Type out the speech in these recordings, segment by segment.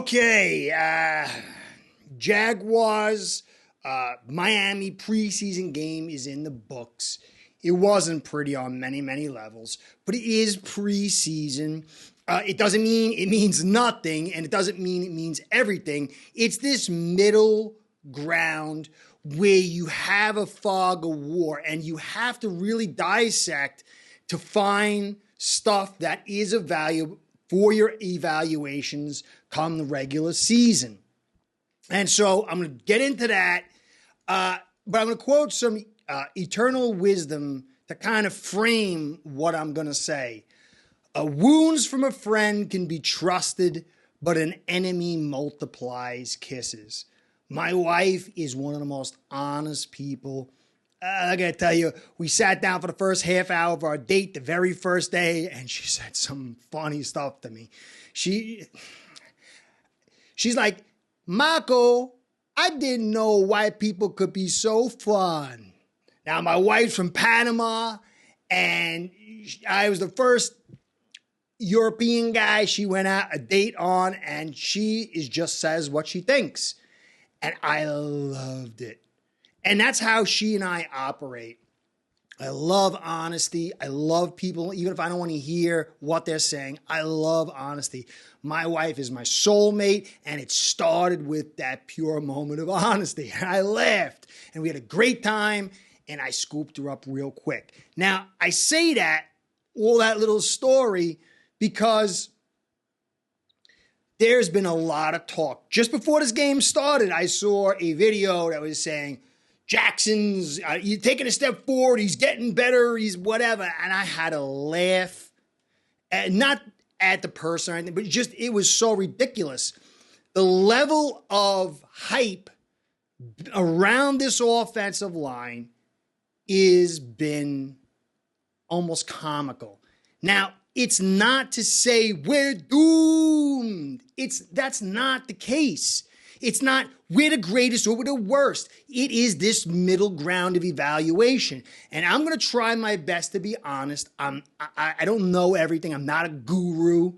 Okay, Jaguars, Miami preseason game is in the books. It wasn't pretty on many, many levels, but it is preseason. It doesn't mean it means nothing, and it doesn't mean it means everything. It's this middle ground where you have a fog of war, and you have to really dissect to find stuff that is of value for your evaluations come the regular season. And so I'm going to get into that, but I'm going to quote some eternal wisdom to kind of frame what I'm going to say. Wounds from a friend can be trusted, but an enemy multiplies kisses. My wife is one of the most honest people. I got to tell you, we sat down for the first half hour of our date the very first day, and she said some funny stuff to me. She's like, Marco, I didn't know white people could be so fun. Now, my wife's from Panama, and I was the first European guy she went out a date on, and she just says what she thinks. And I loved it. And that's how she and I operate. I love honesty. I love people, even if I don't want to hear what they're saying. I love honesty. My wife is my soulmate, and it started with that pure moment of honesty. And I laughed, and we had a great time, and I scooped her up real quick. Now, I say that, all that little story, because there's been a lot of talk. Just before this game started, I saw a video that was saying, Jackson's he's taking a step forward. He's getting better. He's whatever. And I had to laugh, not at the person or anything, but just it was so ridiculous. The level of hype around this offensive line has been almost comical. Now, it's not to say we're doomed. That's not the case. It's not we're the greatest or we're the worst. It is this middle ground of evaluation. And I'm going to try my best to be honest. I don't know everything. I'm not a guru.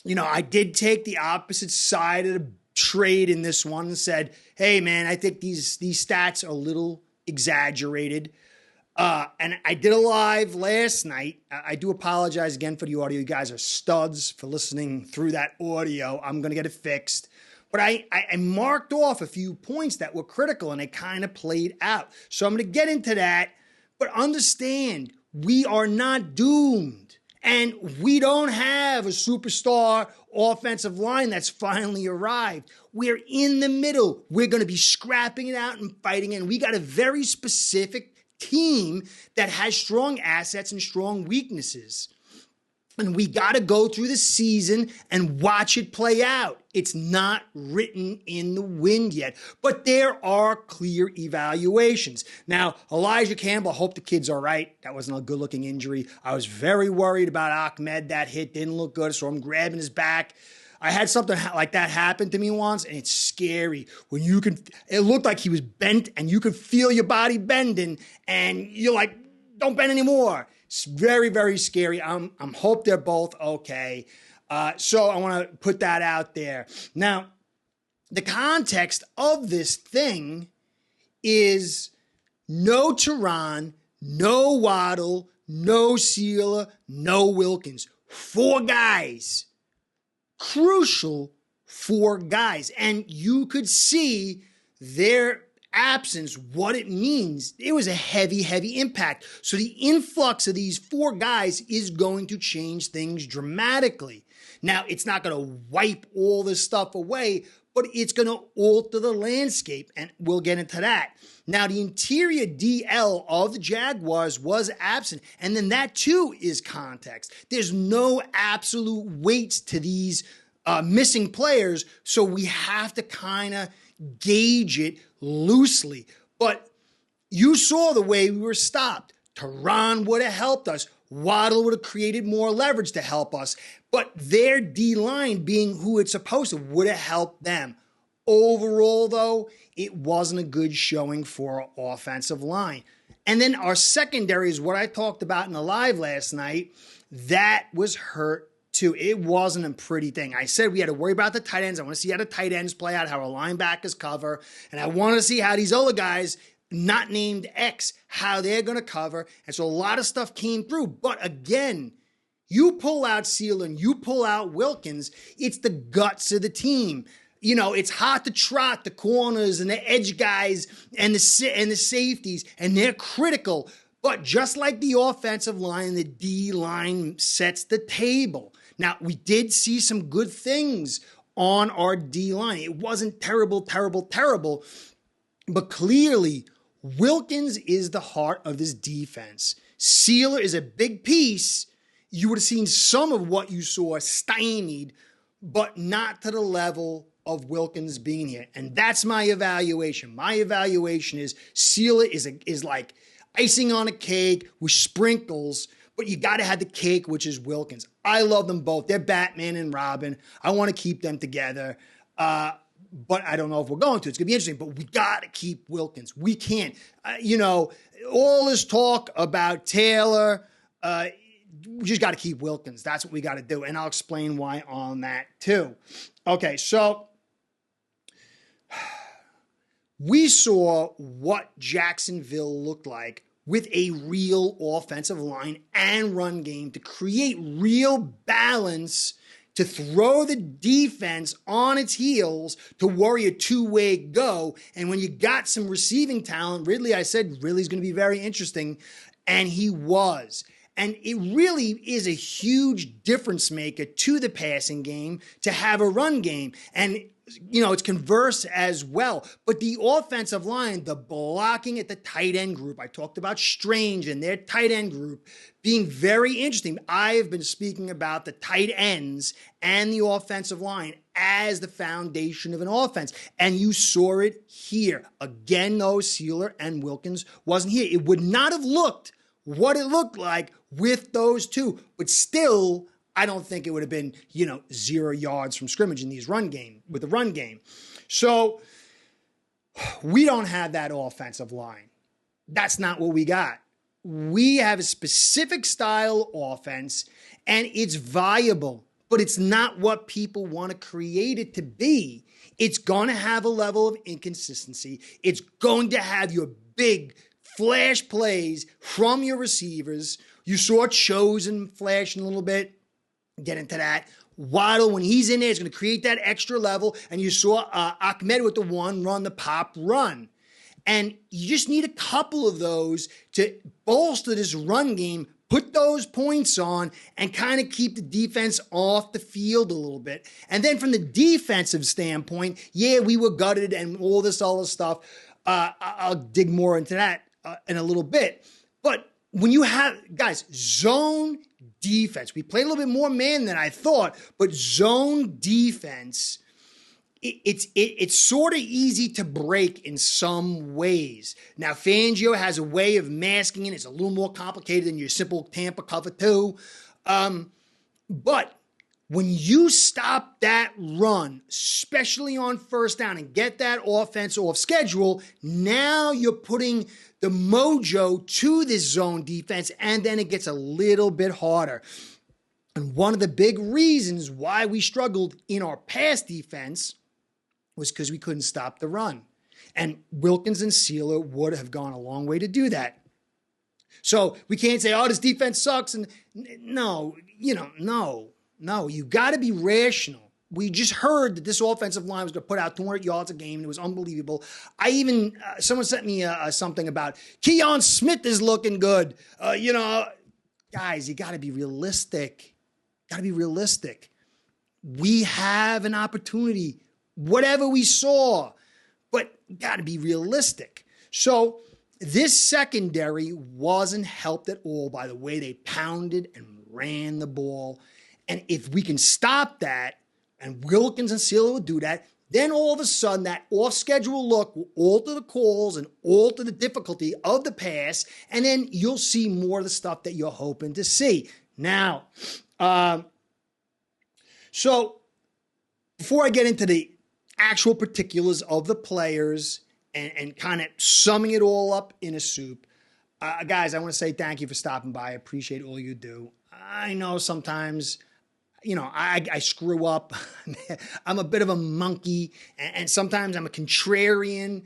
You know, I did take the opposite side of the trade in this one and said, hey, man, I think these stats are a little exaggerated. And I did a live last night. I do apologize again for the audio. You guys are studs for listening through that audio. I'm going to get it fixed. But I marked off a few points that were critical, and it kind of played out. So I'm going to get into that. But understand, we are not doomed. And we don't have a superstar offensive line that's finally arrived. We're in the middle. We're going to be scrapping it out and fighting. And we got a very specific team that has strong assets and strong weaknesses. And we got to go through the season and watch it play out. It's not written in the wind yet, but there are clear evaluations. Now, Elijah Campbell, I hope the kid's all right. That wasn't a good-looking injury. I was very worried about Ahmed. That hit didn't look good, so I'm grabbing his back. I had something like that happen to me once, and it's scary. When it looked like he was bent, and you could feel your body bending, and you're like, don't bend anymore. It's very, very scary. I'm hope they're both okay. So I want to put that out there. Now, the context of this thing is no Teron, no Waddle, no Sealer, no Wilkins. 4 guys. Crucial 4 guys. And you could see their absence, what it means. It was a heavy, heavy impact. So the influx of these 4 guys is going to change things dramatically. Now, it's not going to wipe all this stuff away, but it's going to alter the landscape, and we'll get into that. Now, the interior DL of the Jaguars was absent, and then that too is context. There's no absolute weights to these missing players, so we have to kind of gauge it loosely. But you saw the way we were stopped. Teron would have helped us. Waddle would have created more leverage to help us. But their D-line being who it's supposed to would have helped them. Overall, though, it wasn't a good showing for our offensive line. And then our secondary is what I talked about in the live last night. That was hurt too. It wasn't a pretty thing. I said we had to worry about the tight ends. I want to see how the tight ends play out, how our linebackers cover, and I want to see how these other guys, not named X, how they're going to cover. And so a lot of stuff came through. But again, you pull out Sealer and you pull out Wilkins, it's the guts of the team. You know, it's hard to trot the corners and the edge guys and the safeties, and they're critical. But just like the offensive line, the D-line sets the table. Now, we did see some good things on our D-line. It wasn't terrible, but clearly Wilkins is the heart of this defense. Sealer is a big piece. You would have seen some of what you saw stymied, but not to the level of Wilkins being here. And that's my evaluation. My evaluation is Sealer is like icing on a cake with sprinkles, but you got to have the cake, which is Wilkins. I love them both. They're Batman and Robin. I want to keep them together. But I don't know if we're going to. It's going to be interesting, but we got to keep Wilkins. We can't. All this talk about Taylor, we just got to keep Wilkins. That's what we got to do. And I'll explain why on that too. Okay, so we saw what Jacksonville looked like with a real offensive line and run game to create real balance, to throw the defense on its heels, to worry a two-way go. And when you got some receiving talent, Ridley, I said Ridley's going to be very interesting, and he was. And it really is a huge difference maker to the passing game to have a run game. And, it's converse as well. But the offensive line, the blocking at the tight end group, I talked about Strange and their tight end group being very interesting. I have been speaking about the tight ends and the offensive line as the foundation of an offense. And you saw it here. Again, though, Sealer and Wilkins wasn't here. It would not have looked what it looked like with those two. But still, I don't think it would have been, 0 yards from scrimmage in these with the run game. So we don't have that offensive line. That's not what we got. We have a specific style offense, and it's viable, but it's not what people want to create it to be. It's going to have a level of inconsistency. It's going to have your big flash plays from your receivers. You saw Chosen flashing a little bit. Get into that. Waddle, when he's in there, is going to create that extra level. And you saw Ahmed with the one run, the pop run. And you just need a couple of those to bolster this run game, put those points on, and kind of keep the defense off the field a little bit. And then from the defensive standpoint, yeah, we were gutted and all this other stuff. I'll dig more into that in a little bit. But when you have, guys, zone defense, we played a little bit more man than I thought, but zone defense, it's sort of easy to break in some ways. Now, Fangio has a way of masking it. It's a little more complicated than your simple Tampa cover two. But when you stop that run, especially on first down, and get that offense off schedule, now you're putting the mojo to this zone defense, and then it gets a little bit harder. And one of the big reasons why we struggled in our pass defense was because we couldn't stop the run. And Wilkins and Sealer would have gone a long way to do that. So we can't say, this defense sucks. And no, you got to be rational. We just heard that this offensive line was going to put out 200 yards a game, and it was unbelievable. Someone sent me something about Keon Smith is looking good. Guys, you got to be realistic. We have an opportunity, whatever we saw, but got to be realistic. So this secondary wasn't helped at all by the way they pounded and ran the ball. And if we can stop that, and Wilkins and Sealer would do that, then all of a sudden that off-schedule look will alter the calls and alter the difficulty of the pass, and then you'll see more of the stuff that you're hoping to see. Now, so before I get into the actual particulars of the players and kind of summing it all up in a soup, guys, I want to say thank you for stopping by. I appreciate all you do. I know sometimes I screw up. I'm a bit of a monkey, and sometimes I'm a contrarian,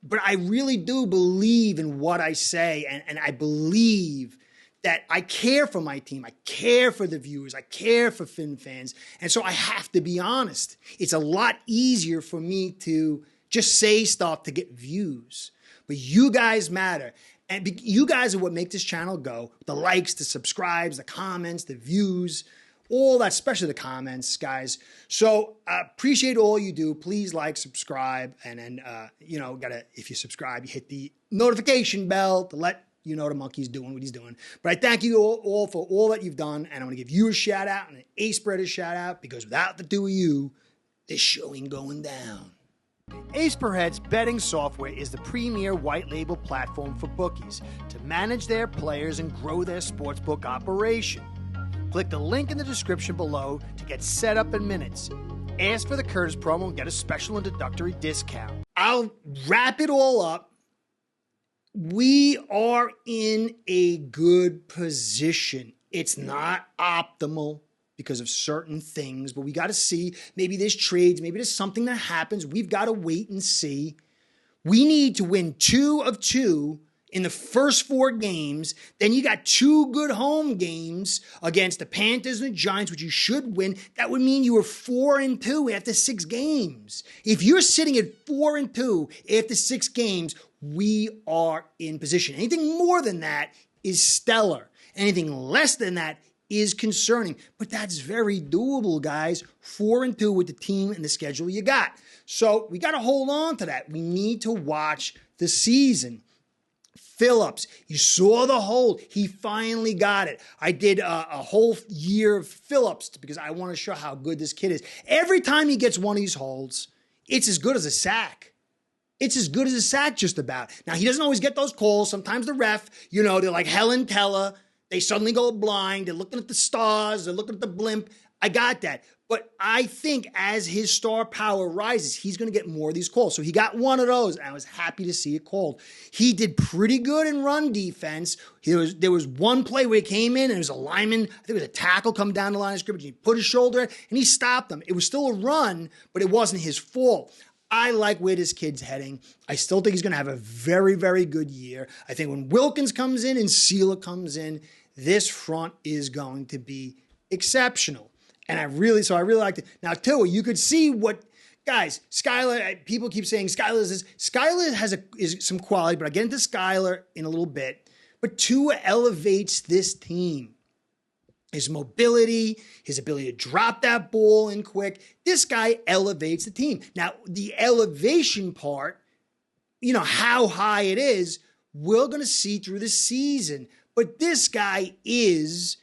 but I really do believe in what I say, and I believe that I care for my team. I care for the viewers. I care for Fin fans. And so I have to be honest. It's a lot easier for me to just say stuff to get views. But you guys matter. And you guys are what make this channel go. The likes, the subscribes, the comments, the views, all that, especially the comments, guys. So I appreciate all you do. Please like, subscribe, and then, if you subscribe, you hit the notification bell to let you know the monkey's doing what he's doing. But I thank you all for all that you've done, and I'm going to give you a shout out and an A-Spreader shout out, because without the two of you, this show ain't going down. Ace Per Head's betting software is the premier white label platform for bookies to manage their players and grow their sportsbook operation. Click the link in the description below to get set up in minutes. Ask for the Curtis promo and get a special introductory discount. I'll wrap it all up. We are in a good position. It's not optimal because of certain things, but we got to see. Maybe there's trades, maybe there's something that happens. We've got to wait and see. We need to win 2 of 2 in the first 4 games. Then you got 2 good home games against the Panthers and the Giants, which you should win. That would mean you were 4-2 after 6 games. If you're sitting at 4-2 after 6 games, we are in position. Anything more than that is stellar. Anything less than that is concerning. But that's very doable, guys. 4-2 with the team and the schedule you got. So we got to hold on to that. We need to watch the season. Phillips, you saw the hold. He finally got it. I did a whole year of Phillips because I want to show how good this kid is. Every time he gets one of these holds, it's as good as a sack. It's as good as a sack just about. Now, he doesn't always get those calls. Sometimes the ref, they're like Helen Keller. They suddenly go blind. They're looking at the stars. They're looking at the blimp. I got that. But I think as his star power rises, he's going to get more of these calls. So he got one of those, and I was happy to see it called. He did pretty good in run defense. There was one play where he came in, and it was a lineman, I think it was a tackle coming down the line of scrimmage, and he put his shoulder in, and he stopped him. It was still a run, but it wasn't his fault. I like where this kid's heading. I still think he's going to have a very, very good year. I think when Wilkins comes in and Sealer comes in, this front is going to be exceptional. And I really liked it. Now, Tua, you could see what, guys, Skyler, people keep saying Skyler has some quality, but I'll get into Skyler in a little bit. But Tua elevates this team. His mobility, his ability to drop that ball in quick. This guy elevates the team. Now, the elevation part, how high it is, we're going to see through the season. But this guy is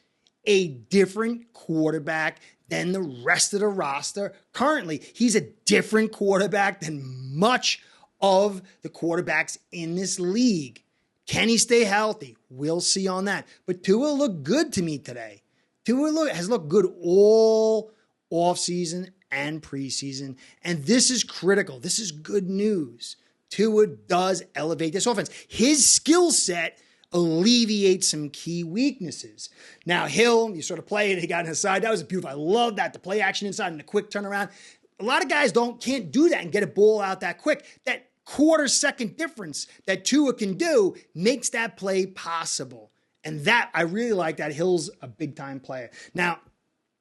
a different quarterback than the rest of the roster. Currently, he's a different quarterback than much of the quarterbacks in this league. Can he stay healthy? We'll see on that. But Tua looked good to me today. Tua has looked good all offseason and preseason, and this is critical. This is good news. Tua does elevate this offense. His skill set alleviates some key weaknesses. Now, Hill, you sort of play it, he got inside. That was beautiful. I love that, the play action inside and the quick turnaround. A lot of guys can't do that and get a ball out that quick. That quarter-second difference that Tua can do makes that play possible. And that, I really like that. Hill's a big-time player. Now,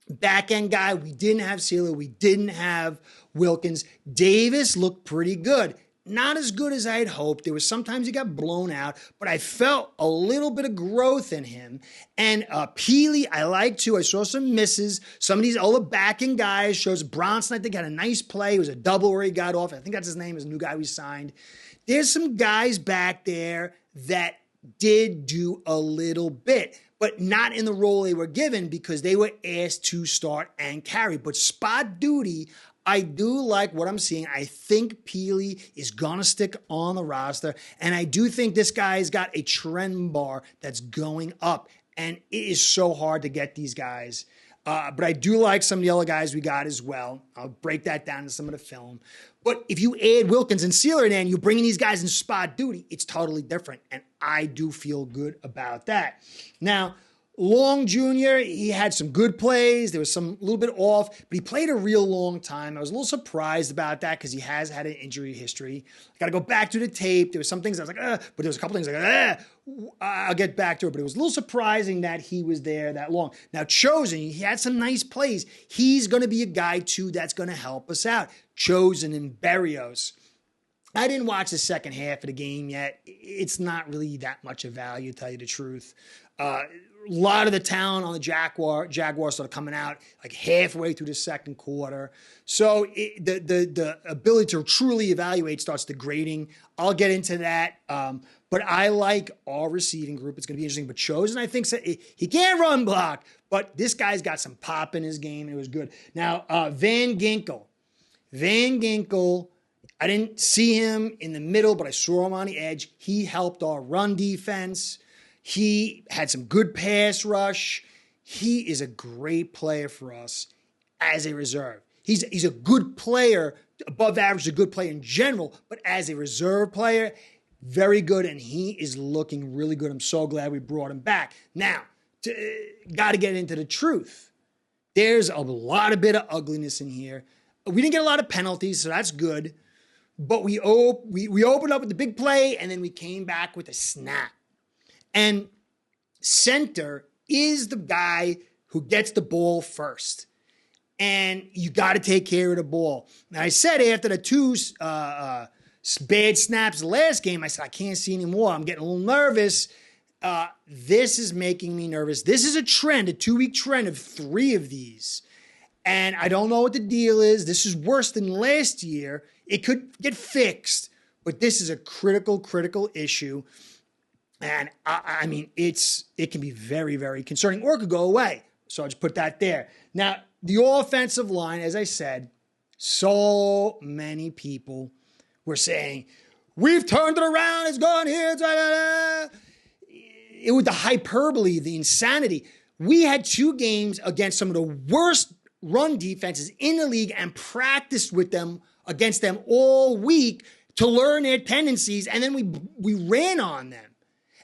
back-end guy, we didn't have Sealer. We didn't have Wilkins. Davis looked pretty good. Not as good as I had hoped. There was sometimes he got blown out, but I felt a little bit of growth in him. And Peely, I like too. I saw some misses. Some of these other back-end guys shows Bronson, I think, had a nice play. It was a double where he got off. I think that's his name, his new guy we signed. There's some guys back there that did do a little bit, but not in the role they were given because they were asked to start and carry. But spot duty, I do like what I'm seeing. I think Peely is going to stick on the roster, and I do think this guy's got a trend bar that's going up, and it is so hard to get these guys. But I do like some of the other guys we got as well. I'll break that down in some of the film. But if you add Wilkins and Sealer in and you're bringing these guys in spot duty, it's totally different. And I do feel good about that. Now, Long Jr., he had some good plays. There was some little bit off, but he played a real long time. I was a little surprised about that because he has had an injury history. I got to go back to the tape. There was some things I was like, but there was a couple things like, I'll get back to it. But it was a little surprising that he was there that long. Now, Chosen, he had some nice plays. He's going to be a guy, too, that's going to help us out. Chosen and Berrios. I didn't watch the second half of the game yet. It's not really that much of value, to tell you the truth. A lot of the talent on the Jaguars started coming out like halfway through the second quarter. So the ability to truly evaluate starts degrading. I'll get into that. But I like our receiving group. It's going to be interesting. But Chosen, I think, he can't run block, but this guy's got some pop in his game. It was good. Now, Van Ginkel, I didn't see him in the middle, but I saw him on the edge. He helped our run defense. He had some good pass rush. He is a great player for us as a reserve. He's a good player, above average, a good player in general, but as a reserve player, very good, and he is looking really good. I'm so glad we brought him back. Now, got to get into the truth. There's a lot of bit of ugliness in here. We didn't get a lot of penalties, so that's good. But we opened up with the big play, and then we came back with a snap. And center is the guy who gets the ball first. And you got to take care of the ball. Now, I said after the two bad snaps last game, I said, I can't see anymore. I'm getting a little nervous. This is making me nervous. This is a trend, a 2-week trend of 3 of these. And I don't know what the deal is. This is worse than last year. It could get fixed, but this is a critical issue. And I mean, it can be very, very concerning, or it could go away. So I'll just put that there. Now, the offensive line, as I said, so many people were saying, we've turned it around, it's gone here. It was the hyperbole, the insanity. We had 2 games against some of the worst run defenses in the league and practiced with them against them all week to learn their tendencies, and then we ran on them.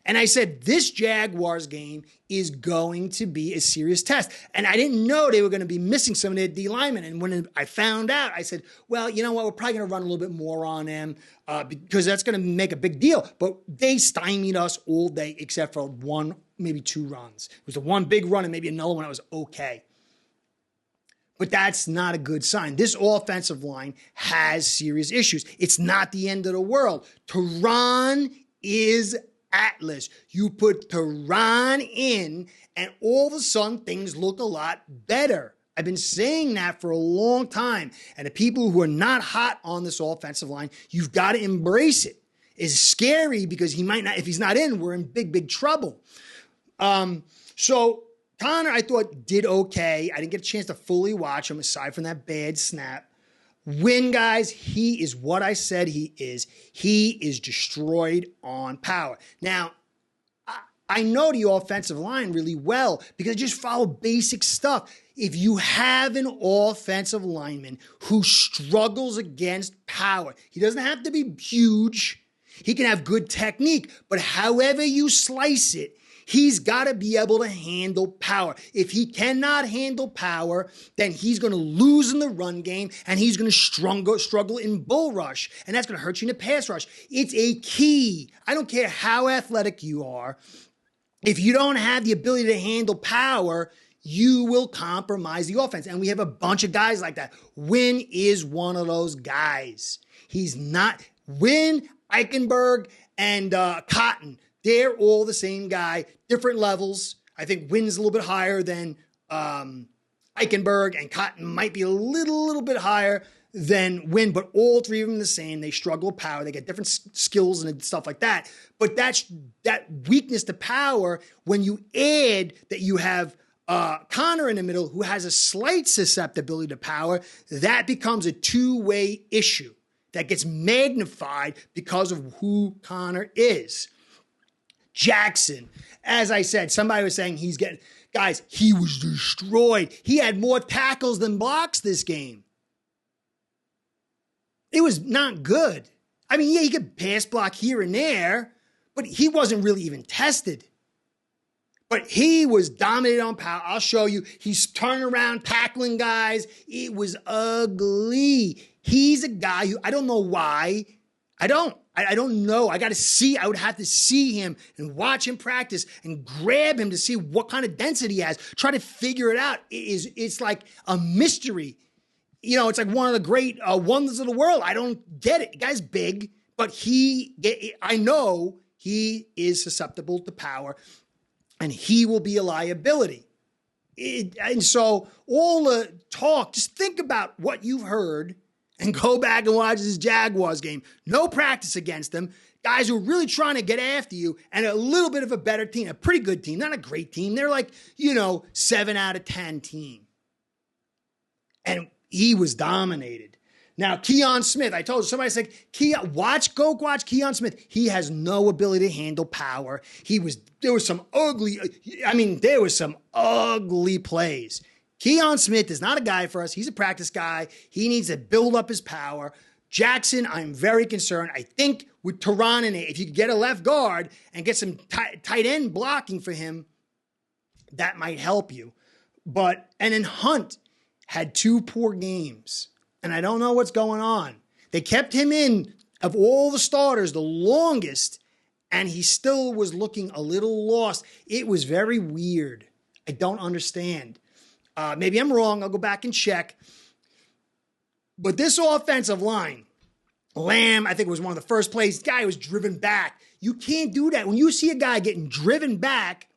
And I said, this Jaguars game is going to be a serious test. And I didn't know they were going to be missing some of their D linemen. And when I found out, I said, well, you know what? We're probably going to run a little bit more on them because that's going to make a big deal. But they stymied us all day except for 1, maybe 2 runs. It was the one big run and maybe another one that was okay. But that's not a good sign. This offensive line has serious issues. It's not the end of the world. Tehran is Atlas. You put Tehran in, and all of a sudden, things look a lot better. I've been saying that for a long time. And the people who are not hot on this offensive line, you've got to embrace it. It's scary because he might not, if he's not in, we're in big trouble. So Connor, I thought, did okay. I didn't get a chance to fully watch him aside from that bad snap. Win, guys, he is what I said he is. He is destroyed on power. Now, I know the offensive line really well because I just follow basic stuff. If you have an offensive lineman who struggles against power, he doesn't have to be huge. He can have good technique, but however you slice it, he's got to be able to handle power. If he cannot handle power, then he's going to lose in the run game and he's going to struggle in bull rush. And that's going to hurt you in the pass rush. It's a key. I don't care how athletic you are. If you don't have the ability to handle power, you will compromise the offense. And we have a bunch of guys like that. Wynn is one of those guys. He's not. Wynn, Eichenberg, and Cotton, they're all the same guy, different levels. I think Wynn's a little bit higher than Eichenberg, and Cotton might be a little bit higher than Wynn, but all 3 of them the same. They struggle with power. They get different skills and stuff like that. But that's that weakness to power when you add that you have Connor in the middle who has a slight susceptibility to power, that becomes a 2-way issue that gets magnified because of who Connor is. Jackson, as I said, somebody was saying guys, he was destroyed. He had more tackles than blocks this game. It was not good. I mean, yeah, he could pass block here and there, but he wasn't really even tested. But he was dominated on power. I'll show you. He's turning around, tackling guys. It was ugly. He's a guy who, I don't know why. I don't know. I got to see. I would have to see him and watch him practice and grab him to see what kind of density he has. Try to figure it out. It's like a mystery. You know, it's like one of the great wonders of the world. I don't get it. The guy's big, but I know he is susceptible to power. And he will be a liability. And so all the talk, just think about what you've heard and go back and watch this Jaguars game. No practice against them. Guys who are really trying to get after you and a little bit of a better team, a pretty good team, not a great team. They're like, 7 out of 10 team. And he was dominated. Now, Keon Smith, I told you, somebody said, watch Keon Smith. He has no ability to handle power. There was some ugly plays. Keon Smith is not a guy for us. He's a practice guy. He needs to build up his power. Jackson, I'm very concerned. I think with Teron in it, if you could get a left guard and get some tight end blocking for him, that might help you. And then Hunt had 2 poor games. And I don't know what's going on. They kept him in, of all the starters, the longest, and he still was looking a little lost. It was very weird. I don't understand. Maybe I'm wrong. I'll go back and check. But this offensive line, Lamb, I think it was one of the first plays. Guy was driven back. You can't do that. When you see a guy getting driven back,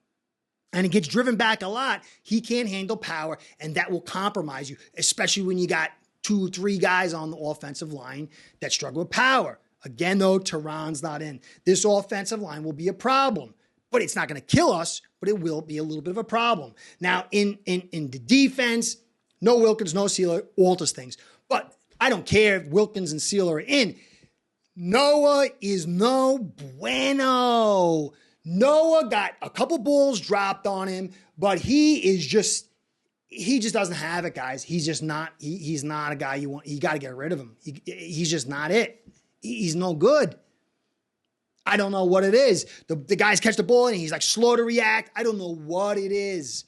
and he gets driven back a lot, he can't handle power, and that will compromise you, especially when you got 2 or 3 guys on the offensive line that struggle with power. Again, though, Teron's not in. This offensive line will be a problem, but it's not going to kill us, but it will be a little bit of a problem. Now, in the defense, no Wilkins, no Sealer, alters things. But I don't care if Wilkins and Sealer are in. Noah is no bueno. Noah got a couple balls dropped on him, but he just doesn't have it, guys. He's just not, he's not a guy you want. You got to get rid of him. He's just not it. He's no good. I don't know what it is. The guys catch the ball and he's like slow to react. I don't know what it is.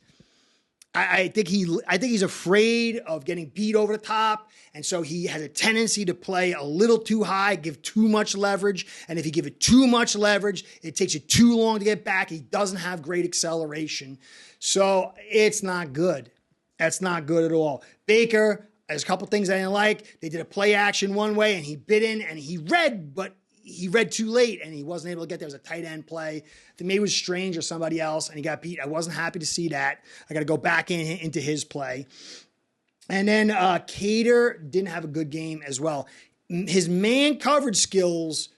I think he's afraid of getting beat over the top. And so he has a tendency to play a little too high, give too much leverage. And if you give it too much leverage, it takes you too long to get back. He doesn't have great acceleration. So it's not good. That's not good at all. Baker, there's a couple things I didn't like. They did a play action one way and he bit in and he read, but he read too late and he wasn't able to get there. It was a tight end play. I think maybe it was Strange or somebody else and he got beat. I wasn't happy to see that. I got to go back into his play. And then Cater didn't have a good game as well. His man coverage skills,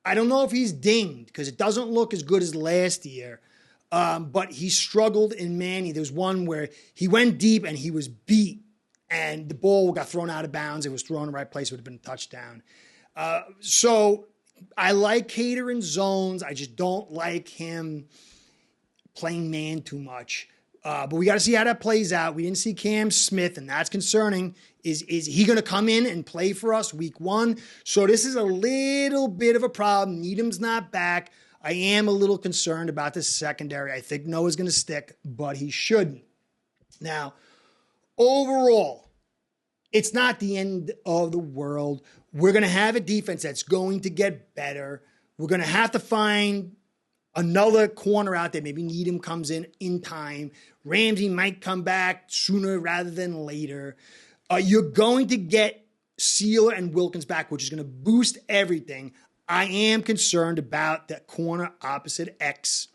I don't know if he's dinged because it doesn't look as good as last year. But he struggled in man. There was one where he went deep and he was beat and the ball got thrown out of bounds. It was thrown in the right place. It would have been a touchdown. So I like Cater in zones. I just don't like him playing man too much. But we got to see how that plays out. We didn't see Cam Smith, and that's concerning. Is he going to come in and play for us week 1? So this is a little bit of a problem. Needham's not back. I am a little concerned about this secondary. I think Noah's going to stick, but he shouldn't. Now, overall, it's not the end of the world. We're going to have a defense that's going to get better. We're going to have to find another corner out there. Maybe Needham comes in time. Ramsey might come back sooner rather than later. You're going to get Sealer and Wilkins back, which is going to boost everything. I am concerned about that corner opposite X.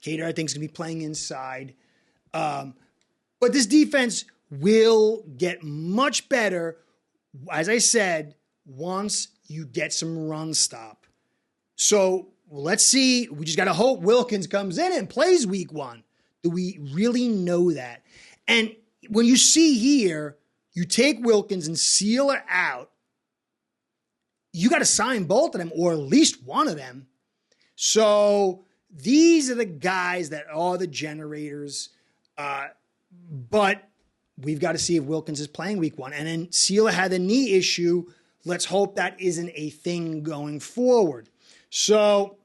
Cater, I think, is going to be playing inside. But this defense will get much better, as I said, once you get some run stop. So let's see. We just got to hope Wilkins comes in and plays week 1. Do we really know that? And when you see here, you take Wilkins and Sealer out, you got to sign both of them or at least one of them. So these are the guys that are the generators. But we've got to see if Wilkins is playing week 1. And then Sealer had a knee issue. Let's hope that isn't a thing going forward. So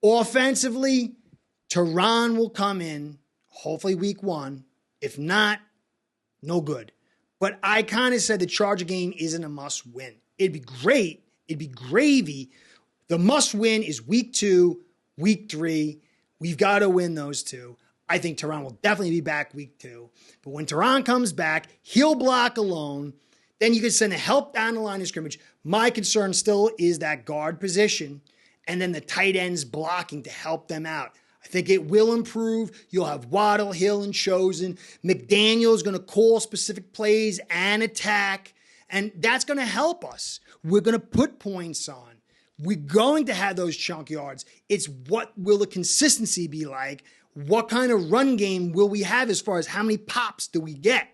offensively, Tehran will come in, hopefully week 1. If not, no good. But I kind of said the Charger game isn't a must win. It'd be great. It'd be gravy. The must win is week 2, week 3. We've got to win those 2. I think Tehran will definitely be back week 2. But when Tehran comes back, he'll block alone. Then you can send a help down the line of scrimmage. My concern still is that guard position and then the tight ends blocking to help them out. I think it will improve. You'll have Waddle, Hill, and Chosen. McDaniel's going to call specific plays and attack, and that's going to help us. We're going to put points on. We're going to have those chunk yards. It's what will the consistency be like? What kind of run game will we have as far as how many pops do we get?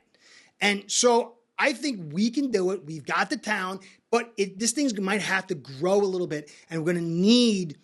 And so I think we can do it. We've got the talent, but this thing might have to grow a little bit, and we're going to need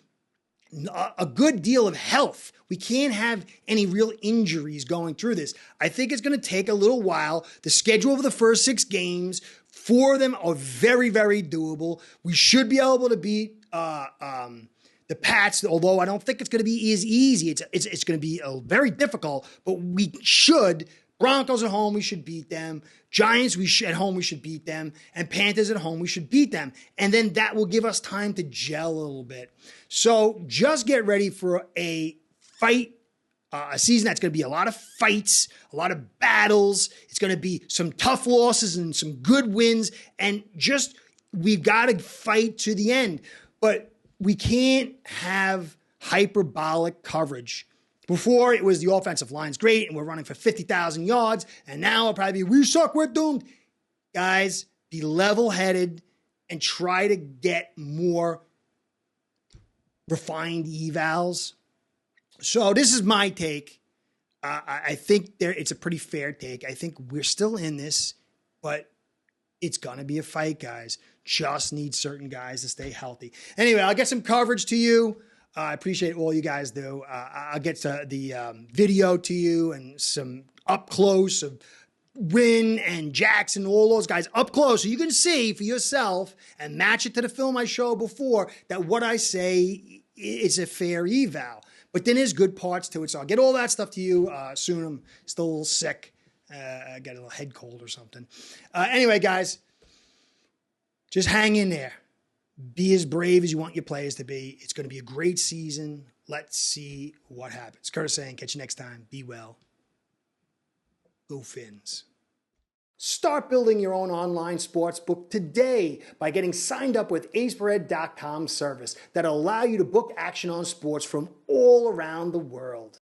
a good deal of health. We can't have any real injuries going through this. I think it's going to take a little while. The schedule of the first 6 games, 4 of them are very, very doable. We should be able to beat the Pats, although I don't think it's going to be as easy. It's going to be very difficult, but we should. Broncos at home, we should beat them. Giants at home, we should beat them. And Panthers at home, we should beat them. And then that will give us time to gel a little bit. So just get ready for a fight, a season that's going to be a lot of fights, a lot of battles. It's going to be some tough losses and some good wins. And just, we've got to fight to the end. But we can't have hyperbolic coverage. Before, it was the offensive line's great, and we're running for 50,000 yards, and now it'll probably be, we suck, we're doomed. Guys, be level-headed and try to get more refined evals. So this is my take. I think it's a pretty fair take. I think we're still in this, but it's going to be a fight, guys. Just need certain guys to stay healthy. Anyway, I'll get some coverage to you. I appreciate all you guys do. I'll get to the video to you and some up close of Wynn and Jackson, all those guys up close, so you can see for yourself and match it to the film I showed before that what I say is a fair eval. But then there's good parts to it, so I'll get all that stuff to you soon. I'm still a little sick. I got a little head cold or something. Anyway, guys, just hang in there. Be as brave as you want your players to be. It's going to be a great season. Let's see what happens. Curtis saying, catch you next time. Be well. Go Fins. Start building your own online sportsbook today by getting signed up with aceperhead.com service that'll allow you to book action on sports from all around the world.